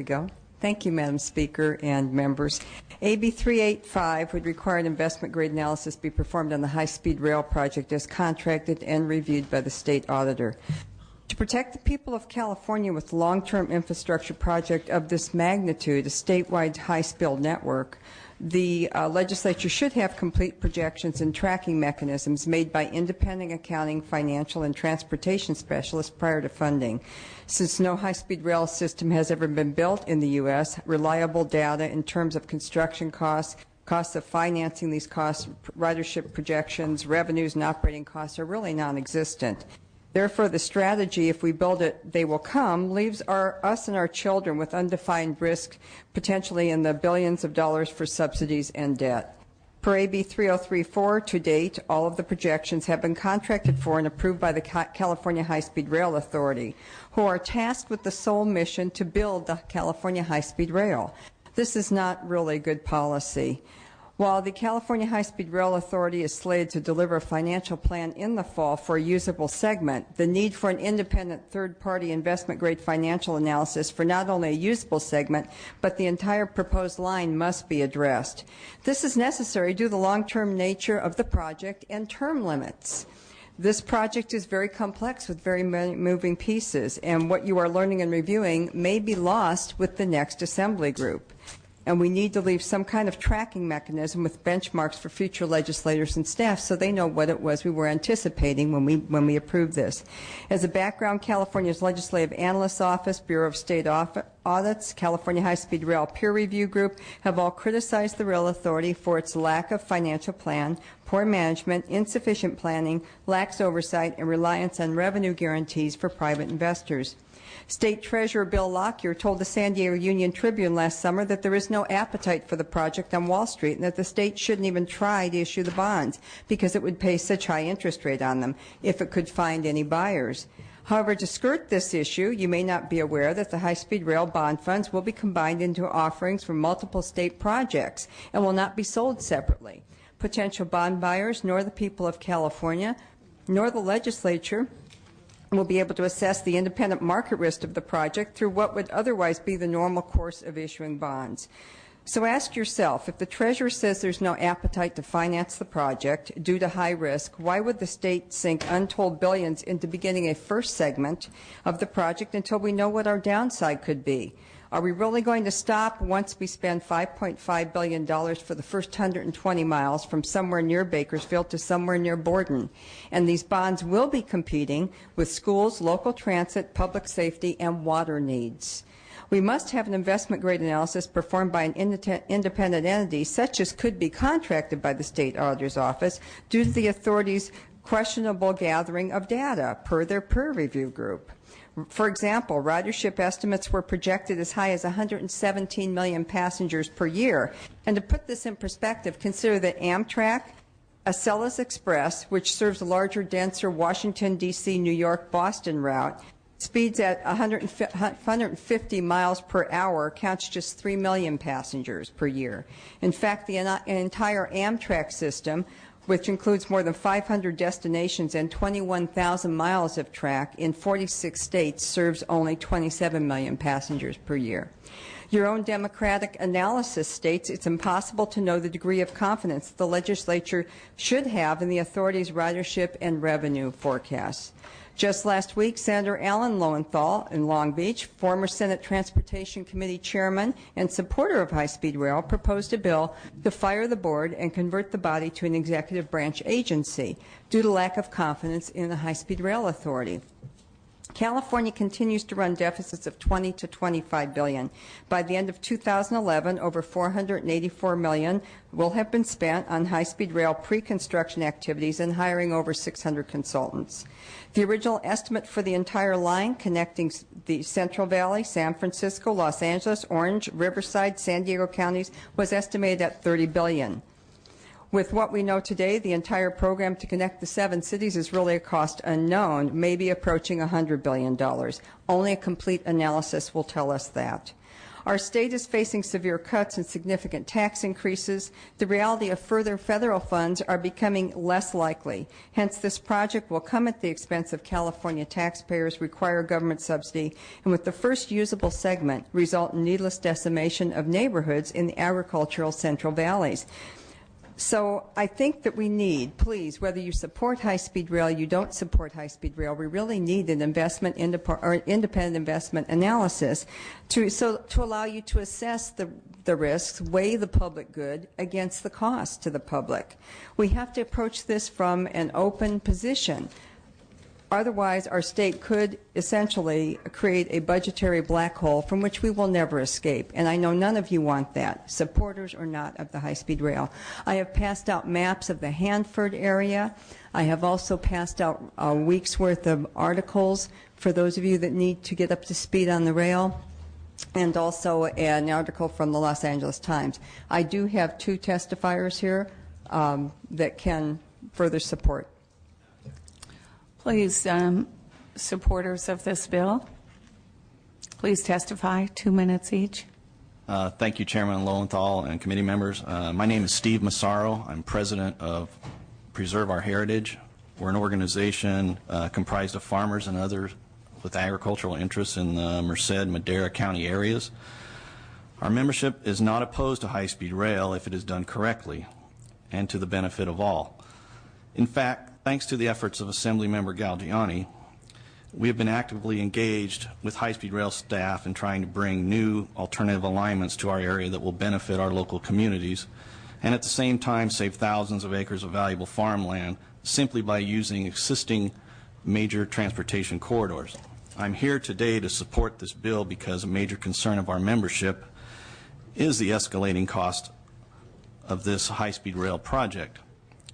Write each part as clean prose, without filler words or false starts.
go. Thank you, Madam Speaker and members. AB 385 would require an investment grade analysis be performed on the high-speed rail project as contracted and reviewed by the state auditor. To protect the people of California with a long-term infrastructure project of this magnitude, a statewide high-speed network, the legislature should have complete projections and tracking mechanisms made by independent accounting, financial, and transportation specialists prior to funding. Since no high-speed rail system has ever been built in the U.S., reliable data in terms of construction costs, costs of financing these costs, ridership projections, revenues, and operating costs are really non-existent. Therefore, the strategy, if we build it, they will come, leaves us and our children with undefined risk, potentially in the billions of dollars for subsidies and debt. Per AB 3034, to date, all of the projections have been contracted for and approved by the California High-Speed Rail Authority, who are tasked with the sole mission to build the California High-Speed Rail. This is not really good policy. While the California High-Speed Rail Authority is slated to deliver a financial plan in the fall for a usable segment, the need for an independent third-party investment-grade financial analysis for not only a usable segment, but the entire proposed line must be addressed. This is necessary due to the long-term nature of the project and term limits. This project is very complex with very many moving pieces, and what you are learning and reviewing may be lost with the next assembly group. And we need to leave some kind of tracking mechanism with benchmarks for future legislators and staff so they know what it was we were anticipating when we approved this. As a background, California's Legislative Analyst's Office, Bureau of State Audits, California High-Speed Rail Peer Review Group have all criticized the Rail Authority for its lack of financial plan, poor management, insufficient planning, lax oversight, and reliance on revenue guarantees for private investors. State Treasurer Bill Lockyer told the San Diego Union Tribune last summer that there is no appetite for the project on Wall Street and that the state shouldn't even try to issue the bonds because it would pay such high interest rate on them if it could find any buyers. However, to skirt this issue, you may not be aware that the high-speed rail bond funds will be combined into offerings for multiple state projects and will not be sold separately. Potential bond buyers, nor the people of California, nor the legislature will be able to assess the independent market risk of the project through what would otherwise be the normal course of issuing bonds. So ask yourself, if the Treasurer says there's no appetite to finance the project due to high risk, why would the state sink untold billions into beginning a first segment of the project until we know what our downside could be? Are we really going to stop once we spend $5.5 billion for the first 120 miles from somewhere near Bakersfield to somewhere near Borden? And these bonds will be competing with schools, local transit, public safety, and water needs. We must have an investment-grade analysis performed by an independent entity, such as could be contracted by the State Auditor's Office, due to the authority's questionable gathering of data per their peer review group. For example, ridership estimates were projected as high as 117 million passengers per year. And to put this in perspective, consider that Amtrak, Acela's Express, which serves a larger, denser Washington, D.C., New York, Boston route, speeds at 150 miles per hour, counts just 3 million passengers per year. In fact, the entire Amtrak system, which includes more than 500 destinations and 21,000 miles of track in 46 states, serves only 27 million passengers per year. Your own democratic analysis states it's impossible to know the degree of confidence the legislature should have in the authority's ridership and revenue forecasts. Just last week, Senator Alan Lowenthal in Long Beach, former Senate Transportation Committee chairman and supporter of high-speed rail, proposed a bill to fire the board and convert the body to an executive branch agency due to lack of confidence in the high-speed rail authority. California continues to run deficits of 20 to 25 billion. By the end of 2011, over 484 million will have been spent on high-speed rail pre-construction activities and hiring over 600 consultants. The original estimate for the entire line connecting the Central Valley, San Francisco, Los Angeles, Orange, Riverside, San Diego counties was estimated at 30 billion. With what we know today, the entire program to connect the 7 cities is really a cost unknown, maybe approaching $100 billion. Only a complete analysis will tell us that. Our state is facing severe cuts and significant tax increases. The reality of further federal funds are becoming less likely. Hence, this project will come at the expense of California taxpayers, require government subsidy, and with the first usable segment, result in needless decimation of neighborhoods in the agricultural Central Valleys. So I think that we need, please, whether you support high-speed rail, you don't support high-speed rail, we really need an independent investment analysis to allow you to assess the risks, weigh the public good against the cost to the public. We have to approach this from an open position. Otherwise, our state could essentially create a budgetary black hole from which we will never escape. And I know none of you want that, supporters or not of the high-speed rail. I have passed out maps of the Hanford area. I have also passed out a week's worth of articles for those of you that need to get up to speed on the rail, and also an article from the Los Angeles Times. I do have 2 testifiers here that can further support. Please, supporters of this bill, please testify, 2 minutes each. Thank you, Chairman Lowenthal and committee members. My name is Steve Massaro. I'm president of Preserve Our Heritage. We're an organization comprised of farmers and others with agricultural interests in the Merced, Madera County areas. Our membership is not opposed to high-speed rail if it is done correctly and to the benefit of all. In fact, thanks to the efforts of Assemblymember Galgiani, we have been actively engaged with high-speed rail staff in trying to bring new alternative alignments to our area that will benefit our local communities and at the same time save thousands of acres of valuable farmland simply by using existing major transportation corridors. I'm here today to support this bill because a major concern of our membership is the escalating cost of this high-speed rail project.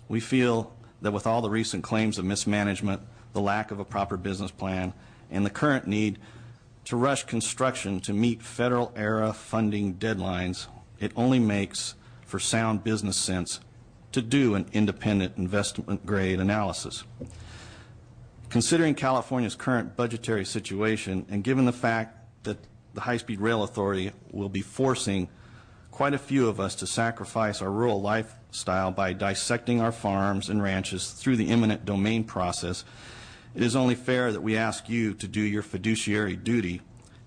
We feel that with all the recent claims of mismanagement, the lack of a proper business plan, and the current need to rush construction to meet federal-era funding deadlines, it only makes for sound business sense to do an independent investment-grade analysis. Considering California's current budgetary situation, and given the fact that the High-Speed Rail Authority will be forcing quite a few of us to sacrifice our rural lifestyle by dissecting our farms and ranches through the eminent domain process, it is only fair that we ask you to do your fiduciary duty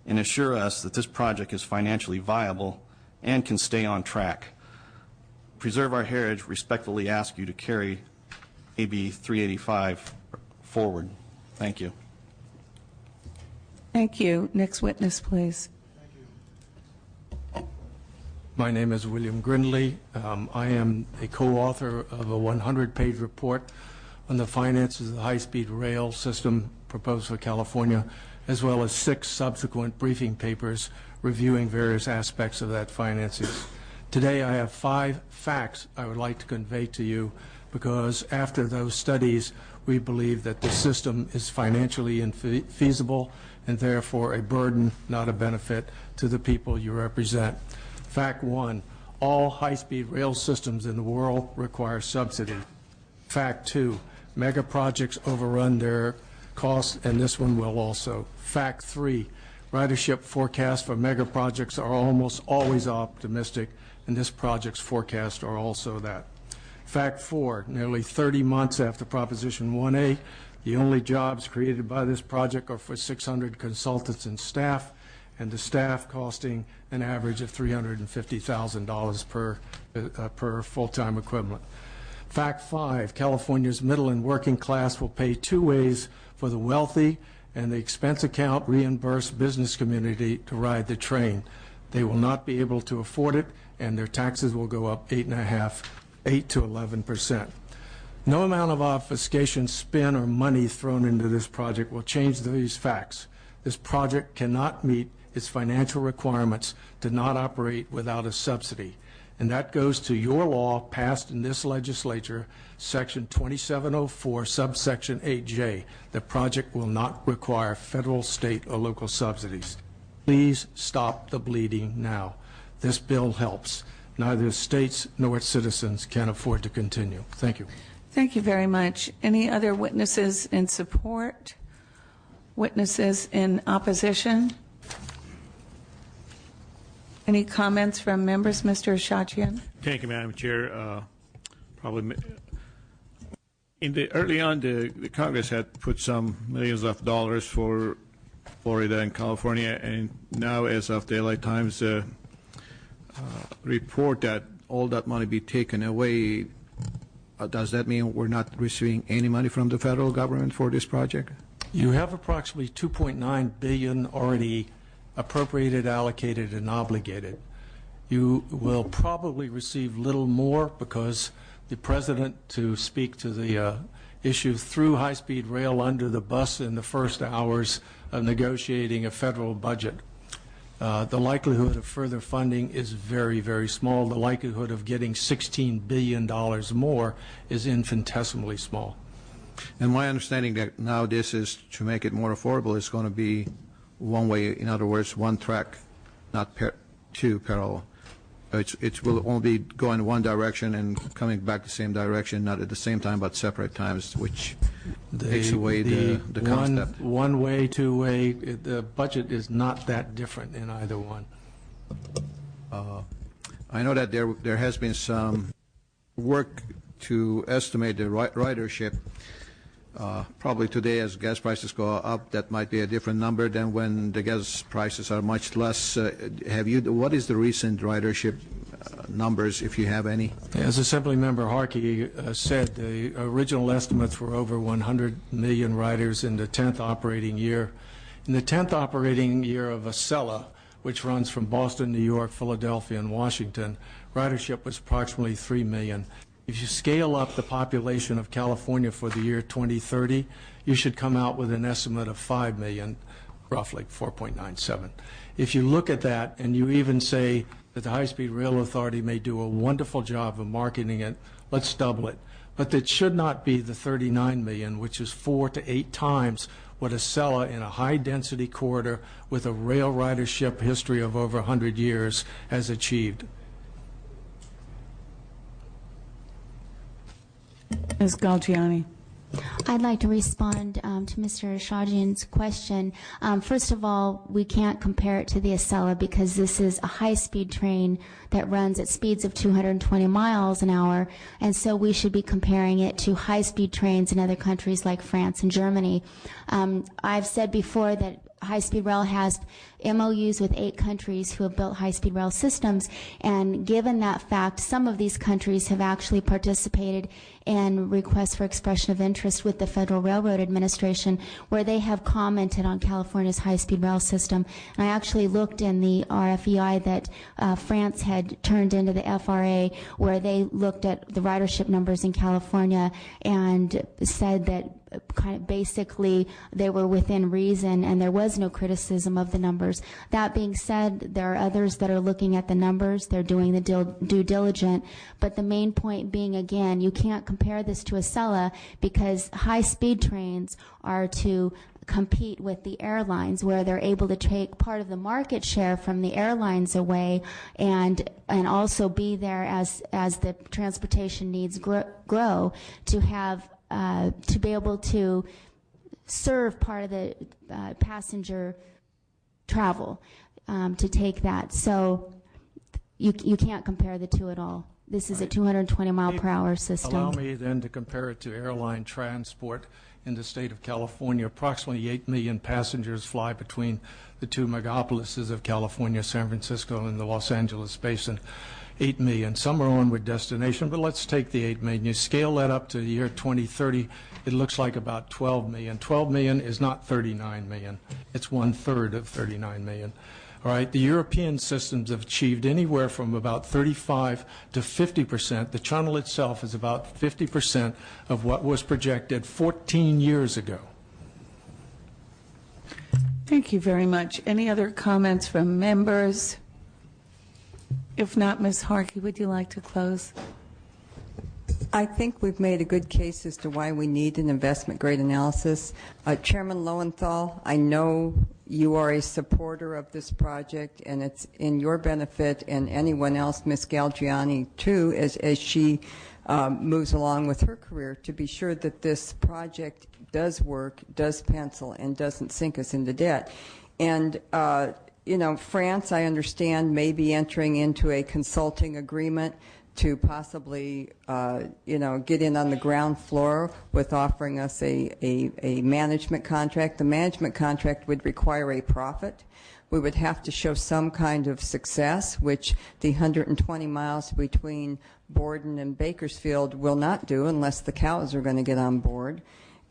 and assure us that this project is financially viable and can stay on track. Preserve Our Heritage respectfully ask you to carry AB 385 forward. Thank you. Thank you. Next witness, please. My name is William Grindley. I am a co-author of a 100-page report on the finances of the high-speed rail system proposed for California, as well as 6 subsequent briefing papers reviewing various aspects of that finances. Today I have 5 facts I would like to convey to you because after those studies we believe that the system is financially infeasible and therefore a burden, not a benefit, to the people you represent. Fact 1, all high-speed rail systems in the world require subsidy. Fact 2, mega projects overrun their costs, and this one will also. Fact 3, ridership forecasts for mega projects are almost always optimistic, and this project's forecasts are also that. Fact 4, nearly 30 months after Proposition 1A, the only jobs created by this project are for 600 consultants and staff, and the staff costing an average of $350,000 per full-time equivalent. Fact 5, California's middle and working class will pay 2 ways for the wealthy and the expense account reimbursed business community to ride the train. They will not be able to afford it, and their taxes will go up 8 to 11%. No amount of obfuscation, spin, or money thrown into this project will change these facts. This project cannot meet its financial requirements to not operate without a subsidy. And that goes to your law passed in this legislature, Section 2704, subsection 8J. The project will not require federal, state, or local subsidies. Please stop the bleeding now. This bill helps. Neither states nor its citizens can afford to continue. Thank you. Thank you very much. Any other witnesses in support? Witnesses in opposition? Any comments from members? Mr. Shachian? Thank you, Madam Chair. Early on, the Congress had put some millions of dollars for Florida and California, and now, as of the LA Times report that all that money be taken away, does that mean we're not receiving any money from the federal government for this project? You have approximately $2.9 billion already appropriated, allocated, and obligated. You will probably receive little more because the president, to speak to the issue, threw high-speed rail under the bus in the first hours of negotiating a federal budget. The likelihood of further funding is very, very small. The likelihood of getting $16 billion more is infinitesimally small. And my understanding that now this is to make it more affordable, it's going to be one way, in other words, one track, not two parallel. It will only be going one direction and coming back the same direction, not at the same time, but separate times, which takes away the concept. One way, two way, the budget is not that different in either one. I know that there has been some work to estimate the ridership. Probably today, as gas prices go up, that might be a different number than when the gas prices are much less. What is the recent ridership numbers, if you have any? As Assembly Member Harkey said, the original estimates were over 100 million riders in the 10th operating year. In the 10th operating year of Acela, which runs from Boston, New York, Philadelphia, and Washington, ridership was approximately 3 million. If you scale up the population of California for the year 2030, you should come out with an estimate of 5 million, roughly 4.97. If you look at that and you even say that the High-Speed Rail Authority may do a wonderful job of marketing it, let's double it. But it should not be the 39 million, which is 4 to 8 times what Acela in a high-density corridor with a rail ridership history of over 100 years has achieved. Ms. Galgiani. I'd like to respond to Mr. Shajian's question. First of all, we can't compare it to the Acela because this is a high-speed train that runs at speeds of 220 miles an hour, and so we should be comparing it to high-speed trains in other countries like France and Germany. I've said before that high-speed rail has MOUs with 8 countries who have built high-speed rail systems, and given that fact, some of these countries have actually participated in requests for expression of interest with the Federal Railroad Administration, where they have commented on California's high-speed rail system. And I actually looked in the RFEI that France had turned into the FRA, where they looked at the ridership numbers in California and said that kind of basically they were within reason and there was no criticism of the numbers. That being said, there are others that are looking at the numbers, they're doing the due diligence, but the main point being, again, you can't compare this to Acela because high-speed trains are to compete with the airlines, where they're able to take part of the market share from the airlines away and also be there as the transportation needs grow to have to be able to serve part of the passenger travel, to take that. So you can't compare the two at all. This is a 220 mile per hour system. Allow me then to compare it to airline transport in the state of California. Approximately 8 million passengers fly between the two megapolises of California, San Francisco and the Los Angeles basin. 8 million. Some are onward destination, but let's take the 8 million. You scale that up to the year 2030, it looks like about 12 million. 12 million is not 39 million. It's 1/3 of 39 million. All right, the European systems have achieved anywhere from about 35 to 50%. The channel itself is about 50% of what was projected 14 years ago. Thank you very much. Any other comments from members? If not, Ms. Harkey, would you like to close? I think we've made a good case as to why we need an investment grade analysis. Chairman Lowenthal, I know you are a supporter of this project, and it's in your benefit and anyone else, Ms. Galgiani, too, as she moves along with her career, to be sure that this project does work, does pencil, and doesn't sink us into debt. And France, I understand, may be entering into a consulting agreement to possibly, get in on the ground floor with offering us a management contract. The management contract would require a profit. We would have to show some kind of success, which the 120 miles between Borden and Bakersfield will not do unless the cows are going to get on board.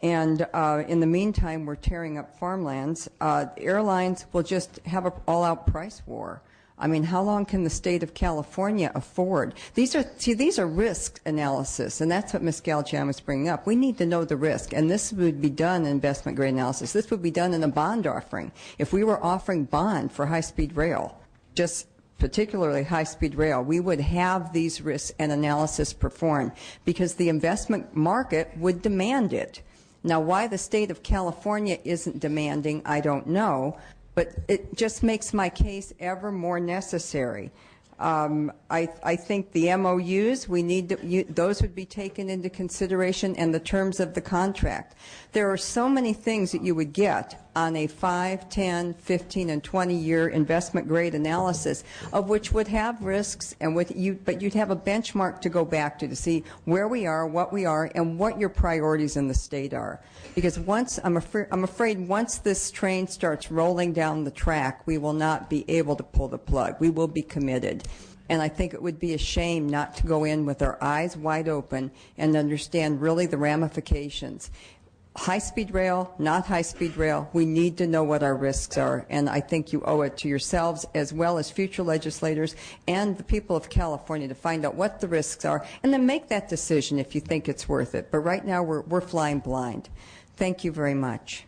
And in the meantime, we're tearing up farmlands. Airlines will just have an all-out price war. I mean, how long can the state of California afford? These are risk analysis, and that's what Ms. Galjan was bringing up. We need to know the risk, and this would be done in investment grade analysis. This would be done in a bond offering. If we were offering bond for high-speed rail, just particularly high-speed rail, we would have these risks and analysis performed because the investment market would demand it. Now, why the state of California isn't demanding, I don't know, but it just makes my case ever more necessary. I think the MOUs, those would be taken into consideration, and the terms of the contract. There are so many things that you would get on a 5, 10, 15, and 20-year investment grade analysis, of which would have risks, but you'd have a benchmark to go back to see where we are, what we are, and what your priorities in the state are. Because I'm afraid once this train starts rolling down the track, we will not be able to pull the plug. We will be committed. And I think it would be a shame not to go in with our eyes wide open and understand really the ramifications. High-speed rail, not high-speed rail, we need to know what our risks are, and I think you owe it to yourselves as well as future legislators and the people of California to find out what the risks are and then make that decision if you think it's worth it. But right now we're flying blind. Thank you very much.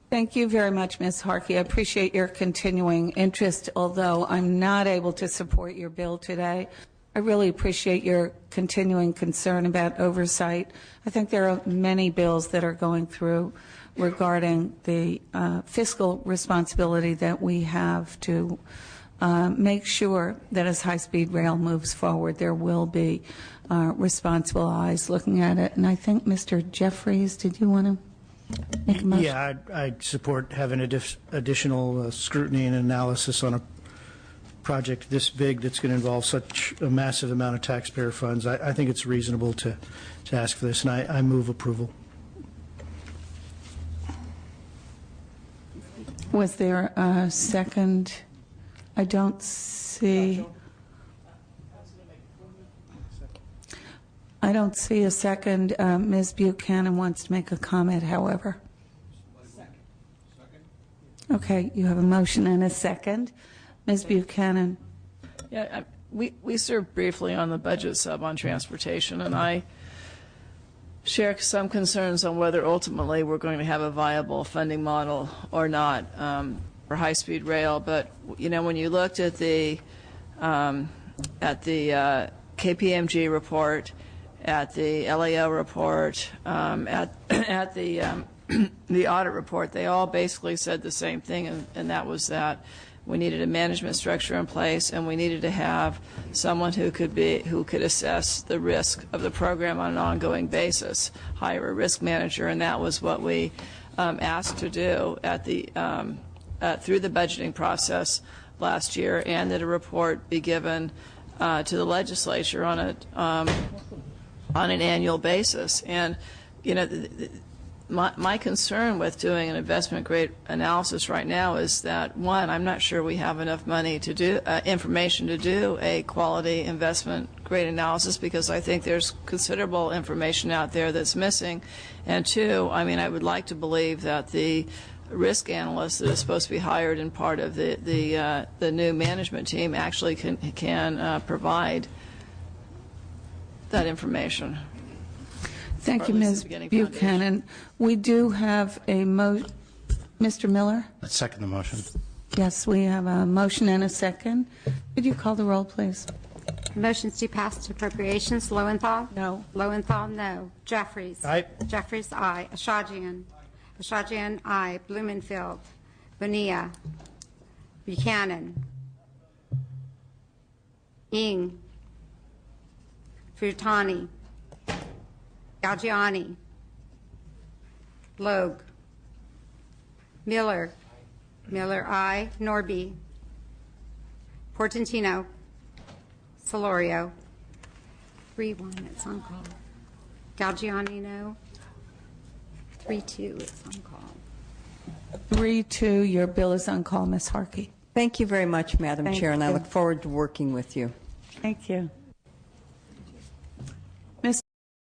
Thank you very much, Ms. Harkey. I appreciate your continuing interest, although I'm not able to support your bill today. I really appreciate your continuing concern about oversight. I think there are many bills that are going through regarding the fiscal responsibility that we have to make sure that as high-speed rail moves forward, there will be responsible eyes looking at it. And I think Mr. Jeffries, did you want to make a motion? Yeah, I'd support having additional scrutiny and analysis on a project this big that's going to involve such a massive amount of taxpayer funds. I think it's reasonable to ask for this, and I move approval. Was there a second? I don't see. I don't see a second. Ms. Buchanan wants to make a comment, however. Okay, you have a motion and a second. Ms. Buchanan. Yeah, we served briefly on the budget sub on transportation, and I share some concerns on whether ultimately we're going to have a viable funding model or not for high-speed rail. But when you looked at the KPMG report, at the LAO report, at the audit report, they all basically said the same thing, and that was that we needed a management structure in place, and we needed to have someone who could assess the risk of the program on an ongoing basis, hire a risk manager, and that was what we asked to do at the through the budgeting process last year, and that a report be given to the legislature on an annual basis. And my concern with doing an investment grade analysis right now is that, one, I'm not sure we have enough money to do information to do a quality investment grade analysis, because I think there's considerable information out there that's missing. And two, I would like to believe that the risk analyst that is supposed to be hired in part of the new management team actually can provide that information. Thank you, Ms. Buchanan. We do have a Mr. Miller? Let's second the motion. Yes, we have a motion and a second. Could you call the roll, please? Motions to pass to appropriations. Lowenthal? No. Lowenthal, no. Jeffries? Aye. Jeffries, aye. Ashajian? Ashajian, aye. Blumenfield? Bonilla? Buchanan? Ing? Frutani? Galgiani? Logue? Miller? Miller, aye. Norby? Portantino. Solorio. 3-1, it's on call. Galgianino. 3-2, it's on call. 3-2, your bill is on call, Ms. Harkey. Thank you very much, Madam Thank Chair, and I you. look forward to working with you. Thank you.